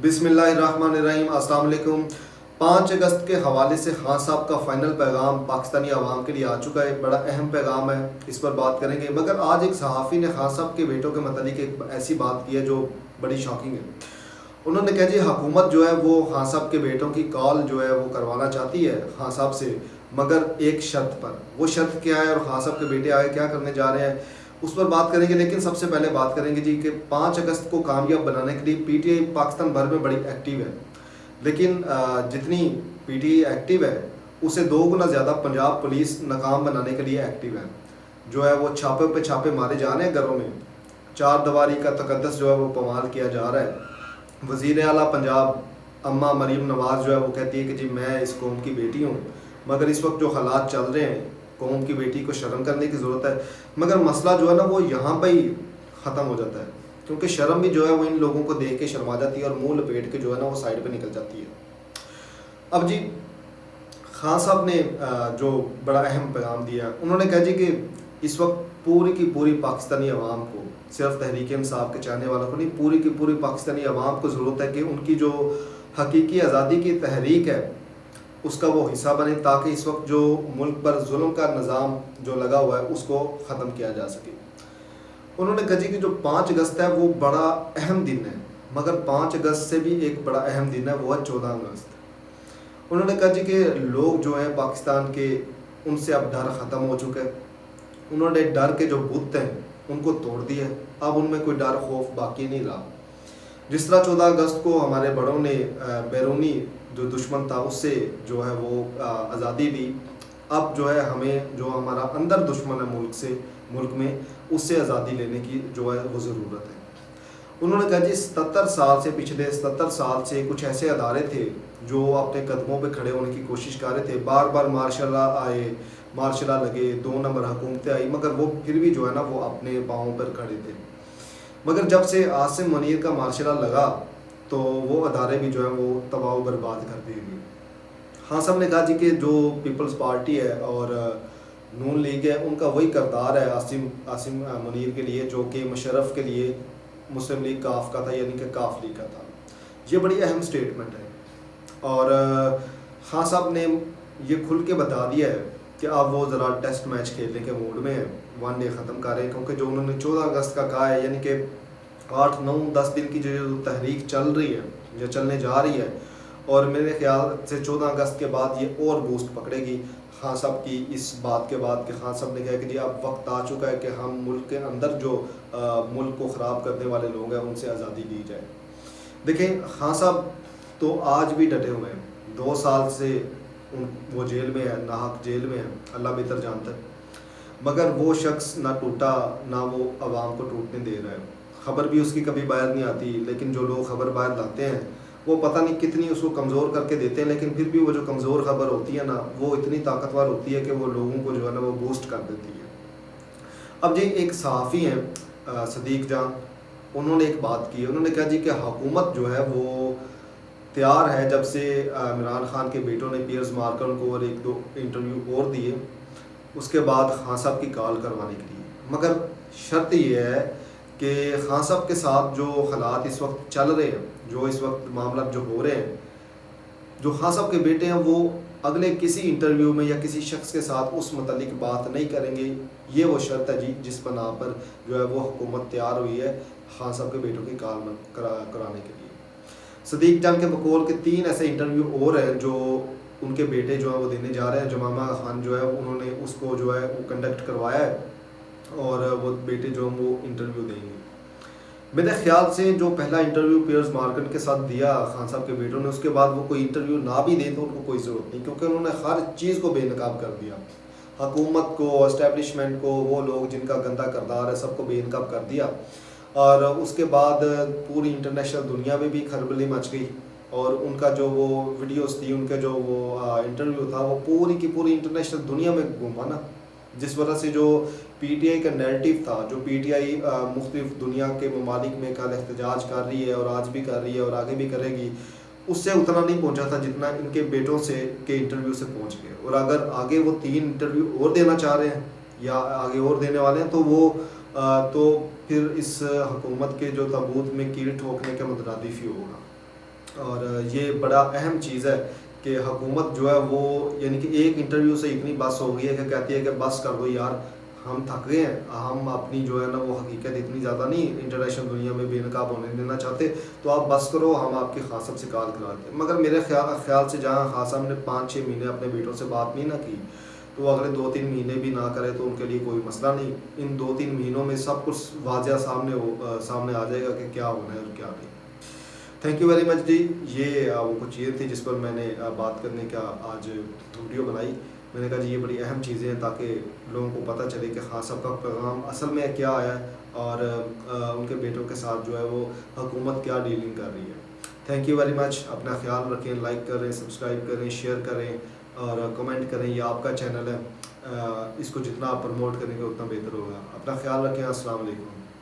بسم اللہ الرحمن الرحیم۔ السلام علیکم۔ 5 اگست کے حوالے سے خان صاحب کا فائنل پیغام پاکستانی عوام کے لیے آ چکا ہے۔ بڑا اہم پیغام ہے، اس پر بات کریں گے۔ مگر آج ایک صحافی نے خان صاحب کے بیٹوں کے متعلق ایک ایسی بات کی ہے جو بڑی شاکنگ ہے۔ انہوں نے کہا جی حکومت جو ہے وہ خان صاحب کے بیٹوں کی کال جو ہے وہ کروانا چاہتی ہے خان صاحب سے، مگر ایک شرط پر۔ وہ شرط کیا ہے اور خان صاحب کے بیٹے آگے کیا کرنے جا رہے ہیں اس پر بات کریں گے۔ لیکن سب سے پہلے بات کریں گے جی کہ 5 اگست کو کامیاب بنانے کے لیے پی ٹی آئی پاکستان بھر میں بڑی ایکٹیو ہے، لیکن جتنی پی ٹی آئی ایکٹیو ہے اسے 2 گنا زیادہ پنجاب پولیس ناکام بنانے کے لیے ایکٹیو ہے۔ جو ہے وہ چھاپے پہ چھاپے مارے جا رہے ہیں گھروں میں، 4 دیواری کا تقدس جو ہے وہ پامال کیا جا رہا ہے۔ وزیر اعلیٰ پنجاب اماں مریم نواز جو ہے وہ کہتی ہے کہ جی میں اس قوم کی بیٹی ہوں، مگر اس وقت جو حالات چل رہے ہیں قوم کی بیٹی کو شرم کرنے کی ضرورت ہے۔ مگر مسئلہ جو ہے نا وہ یہاں پہ ہی ختم ہو جاتا ہے، کیونکہ شرم بھی جو ہے وہ ان لوگوں کو دیکھ کے شرما جاتی ہے اور منہ لپیٹ کے جو ہے نا وہ سائڈ پہ نکل جاتی ہے۔ اب جی خان صاحب نے جو بڑا اہم پیغام دیا، انہوں نے کہا جی کہ اس وقت پوری کی پوری پاکستانی عوام کو، صرف تحریک انصاف کے چاہنے والوں کو نہیں، پوری کی پوری پاکستانی عوام کو ضرورت ہے کہ ان کی جو حقیقی آزادی کی تحریک ہے اس کا وہ حصہ بنے، تاکہ اس وقت جو ملک پر ظلم کا نظام جو لگا ہوا ہے اس کو ختم کیا جا سکے۔ انہوں نے کہا جی کہ جو 5 اگست ہے وہ بڑا اہم دن ہے، مگر 5 اگست سے بھی ایک بڑا اہم دن ہے، وہ ہے 14 اگست۔ انہوں نے کہا جی کہ لوگ جو ہیں پاکستان کے ان سے اب ڈر ختم ہو چکا ہے، انہوں نے ڈر کے جو بت ہیں ان کو توڑ دیا ہے، اب ان میں کوئی ڈر خوف باقی نہیں رہا۔ جس طرح 14 اگست کو ہمارے بڑوں نے بیرونی جو دشمن تھا اس سے جو ہے وہ آزادی دی، اب جو ہے ہمیں جو ہمارا اندر دشمن ہے ملک میں اس سے آزادی لینے کی جو ہے وہ ضرورت ہے۔ انہوں نے کہا جی 77 سال سے، پچھلے 77 سال سے کچھ ایسے ادارے تھے جو اپنے قدموں پہ کھڑے ہونے کی کوشش کر رہے تھے، بار بار مارشل لا آئے، مارشل لا لگے، 2 نمبر حکومتیں آئی، مگر وہ پھر بھی جو ہے نا وہ اپنے پاؤں پر کھڑے تھے۔ مگر جب سے عاصم منیر کا مارشل لا لگا تو وہ ادارے بھی جو ہے وہ تباہ و برباد کر دیے گئے۔ خان صاحب نے کہا جی کہ جو پیپلز پارٹی ہے اور نون لیگ ہے ان کا وہی کردار ہے عاصم منیر کے لیے جو کہ مشرف کے لیے مسلم لیگ کاف کا تھا، یعنی کہ کاف لیگ کا تھا۔ یہ بڑی اہم سٹیٹمنٹ ہے اور خان صاحب نے یہ کھل کے بتا دیا ہے کہ اب وہ ذرا ٹیسٹ میچ کھیلنے کے موڈ میں ہیں، 1 ڈے ختم کر رہے ہیں، کیونکہ جو انہوں نے 14 اگست کا کہا ہے، یعنی کہ 8 9 10 دن کی جو تحریک چل رہی ہے یا چلنے جا رہی ہے، اور میرے خیال سے 14 اگست کے بعد یہ اور بوسٹ پکڑے گی خان صاحب کی اس بات کے بعد کہ خان صاحب نے کہا کہ جی اب وقت آ چکا ہے کہ ہم ملک کے اندر جو ملک کو خراب کرنے والے لوگ ہیں ان سے آزادی لی جائے۔ دیکھیں خان صاحب تو آج بھی ڈٹے ہوئے ہیں، 2 سال سے وہ جیل میں ہے، ناحق جیل میں ہے، اللہ بہتر جانتا ہے، مگر وہ شخص نہ ٹوٹا نہ وہ عوام کو ٹوٹنے دے رہا ہے۔ خبر بھی اس کی کبھی باہر نہیں آتی، لیکن جو لوگ خبر باہر لاتے ہیں وہ پتہ نہیں کتنی اس کو کمزور کر کے دیتے ہیں، لیکن پھر بھی وہ جو کمزور خبر ہوتی ہے نا وہ اتنی طاقتور ہوتی ہے کہ وہ لوگوں کو جو ہے نا وہ بوسٹ کر دیتی ہے۔ اب جی ایک صحافی ہیں صدیق جان، انہوں نے ایک بات کی، انہوں نے کہا جی کہ حکومت جو ہے وہ تیار ہے، جب سے عمران خان کے بیٹوں نے پیئرز مارکن کو اور 1 2 انٹرویو اور دیے اس کے بعد خان صاحب کی کال کروانے کے لیے، مگر شرط یہ ہے کہ خان صاحب کے ساتھ جو حالات اس وقت چل رہے ہیں، جو اس وقت معاملات جو ہو رہے ہیں، جو خان صاحب کے بیٹے ہیں وہ اگلے کسی انٹرویو میں یا کسی شخص کے ساتھ اس متعلق بات نہیں کریں گے۔ یہ وہ شرط ہے جی جس بنا پر جو ہے وہ حکومت تیار ہوئی ہے خان صاحب کے بیٹوں کی کال کرانے کے لیے۔ صدیق جان کے بقول کے 3 ایسے انٹرویو اور ہیں جو ان کے بیٹے جو ہیں وہ دینے جا رہے ہیں۔ جمامہ خان جو ہے انہوں نے اس کو جو ہے وہ کنڈکٹ کروایا ہے اور وہ بیٹے جو ہیں وہ انٹرویو دیں گے۔ میرے خیال سے جو پہلا انٹرویو پیئرز مارکن کے ساتھ دیا خان صاحب کے بیٹوں نے، اس کے بعد وہ کوئی انٹرویو نہ بھی دیں تو ان کو کوئی ضرورت نہیں، کیونکہ انہوں نے ہر چیز کو بے نقاب کر دیا، حکومت کو، اسٹیبلشمنٹ کو، وہ لوگ جن کا گندہ کردار ہے سب کو بے نقاب کر دیا، اور اس کے بعد پوری انٹرنیشنل دنیا میں بھی کھلبلی مچ گئی، اور ان کا جو وہ ویڈیوز تھی، ان کا جو وہ انٹرویو تھا وہ پوری کی پوری انٹرنیشنل دنیا میں گھوما نا، جس وجہ سے جو پی ٹی آئی کا نیریٹو تھا، جو پی ٹی آئی مختلف دنیا کے ممالک میں کل احتجاج کر رہی ہے اور آج بھی کر رہی ہے اور آگے بھی کرے گی، اس سے اتنا نہیں پہنچا تھا جتنا ان کے بیٹوں سے کے انٹرویو سے پہنچ گئے۔ اور اگر آگے وہ 3 انٹرویو اور دینا چاہ رہے ہیں یا آگے اور دینے والے ہیں تو وہ تو پھر اس حکومت کے جو تابوت میں کیل ٹھوکنے کے مترادف ہی ہوگا۔ اور یہ بڑا اہم چیز ہے کہ حکومت جو ہے وہ یعنی کہ ایک انٹرویو سے اتنی بس ہو گئی ہے کہ کہتی ہے کہ بس کر دو یار، ہم تھک گئے ہیں، ہم اپنی جو ہے نا وہ حقیقت اتنی زیادہ نہیں انٹرنیشنل دنیا میں بے نقاب ہونے دینا چاہتے، تو آپ بس کرو، ہم آپ کی خان صاحب سے کال کرا دیں۔ مگر میرے خیال سے جہاں خان صاحب نے 5-6 مہینے اپنے بیٹوں سے بات نہیں نہ کی، تو اگلے 2-3 مہینے بھی نہ کرے تو ان کے لیے کوئی مسئلہ نہیں۔ ان 2-3 مہینوں میں سب کچھ واضح سامنے آ جائے گا کہ کیا ہونا ہے اور کیا نہیں۔ تھینک یو ویری مچ جی، یہ وہ کچھ چیزیں تھیں جس پر میں نے بات کرنے کا آج ویڈیو بنائی۔ میں نے کہا جی یہ بڑی اہم چیزیں ہیں تاکہ لوگوں کو پتہ چلے کہ خان صاحب کا پیغام اصل میں کیا آیا ہے اور ان کے بیٹوں کے ساتھ جو ہے وہ حکومت کیا ڈیلنگ کر رہی ہے۔ تھینک یو ویری مچ، اپنا خیال رکھیں، لائک کریں، سبسکرائب کریں، شیئر کریں اور کمنٹ کریں۔ یہ آپ کا چینل ہے، اس کو جتنا آپ پروموٹ کریں گے اتنا بہتر ہوگا۔ اپنا خیال رکھیں، السلام علیکم۔